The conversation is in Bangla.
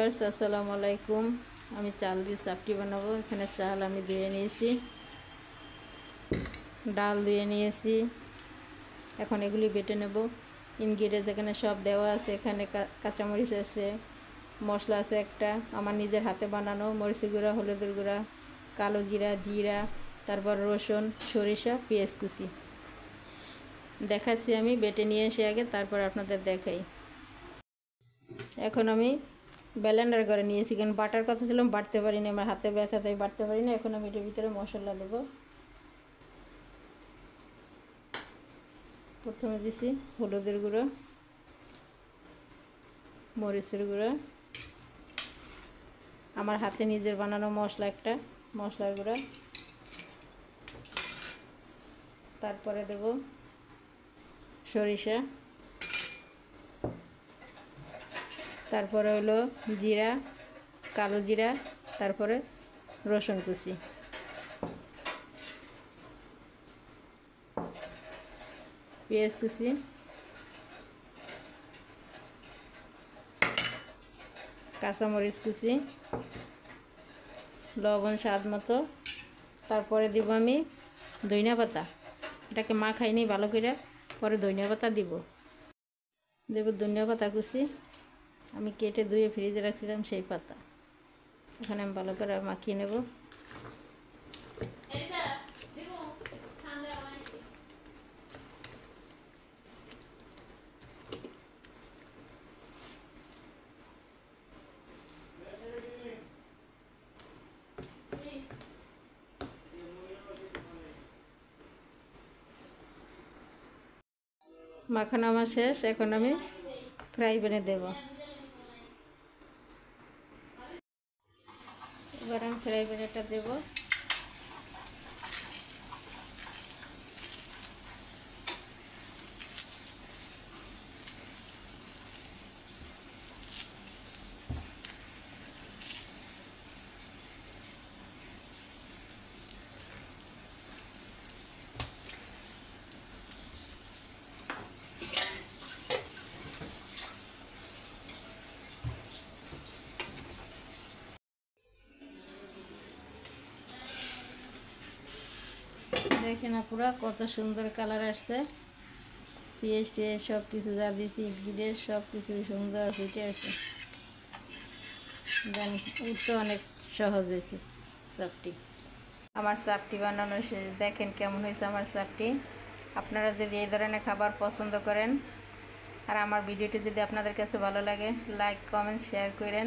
আসসালামু আলাইকুম। আমি চাল দিয়ে চাপটি বানাবো। এখানে চাল আমি ধুয়ে নিয়েছি, ডাল ধুয়ে নিয়েছি। এখন এগুলি বেটে নেব। ইনগ্রিডিয়েন্টস এখানে সব দেওয়া আছে। এখানে কাঁচামরিচ আছে, মশলা আছে একটা আমার নিজের হাতে বানানো, মরিচের গুঁড়া, হলুদের গুঁড়া, কালো জিরা, জিরা, তারপর রসুন, সরিষা, পেঁয়াজ কুচি দেখাচ্ছি। আমি বেটে নিয়ে এসে আগে, তারপর আপনাদের দেখাই। এখন আমি ব্লেন্ডার করে নিয়েছি, কারণ বাটার কথা ছিলাম, বাটতে পারিনি, আমার হাতে ব্যথা, তাই বাটতে পারি না। এখন আমি এটার ভিতরে মশলা দেবো। প্রথমে দিছি হলুদের গুঁড়ো, মরিচের গুঁড়ো, আমার হাতে নিজের বানানো মশলা একটা, মশলার গুঁড়া। তারপরে দেব সরিষা, তারপরে হলো জিরা, কালো জিরা, তারপরে রসুন কুচি, পেঁয়াজ কুচি, কাঁচামরিচ কুচি, লবণ স্বাদ মতো। তারপরে দিব আমি ধনিয়া পাতা, এটাকে মাখাইনি ভালো করে, পরে ধনিয়া পাতা দেব ধনিয়া পাতা কুচি, আমি কেটে ধুয়ে ফ্রিজে রাখছিলাম সেই পাতা। এখানে আমি ভালো করে মাখিয়ে নেব। মাখানো আমার শেষ। এখন আমি ফ্রাই প্যানে দেব। এবার আমি ফ্রাই প্যানেটা দেব। দেখেন পুরা কত সুন্দর কালার আসছে। পেঁয়াজ টেয়াজ সব কিছু যা দিয়েছি, ইনগ্রিডিয়েন্টস সব কিছু সুন্দর ফুটে আছে। জানি উঠতে অনেক সহজ হয়েছে চাপটি। আমার চাপটি বানানো শেষ। দেখেন কেমন হয়েছে আমার চাপটি। আপনারা যদি এই ধরনের খাবার পছন্দ করেন আর আমার ভিডিওটি যদি আপনাদের কাছে ভালো লাগে, লাইক, কমেন্ট, শেয়ার করেন।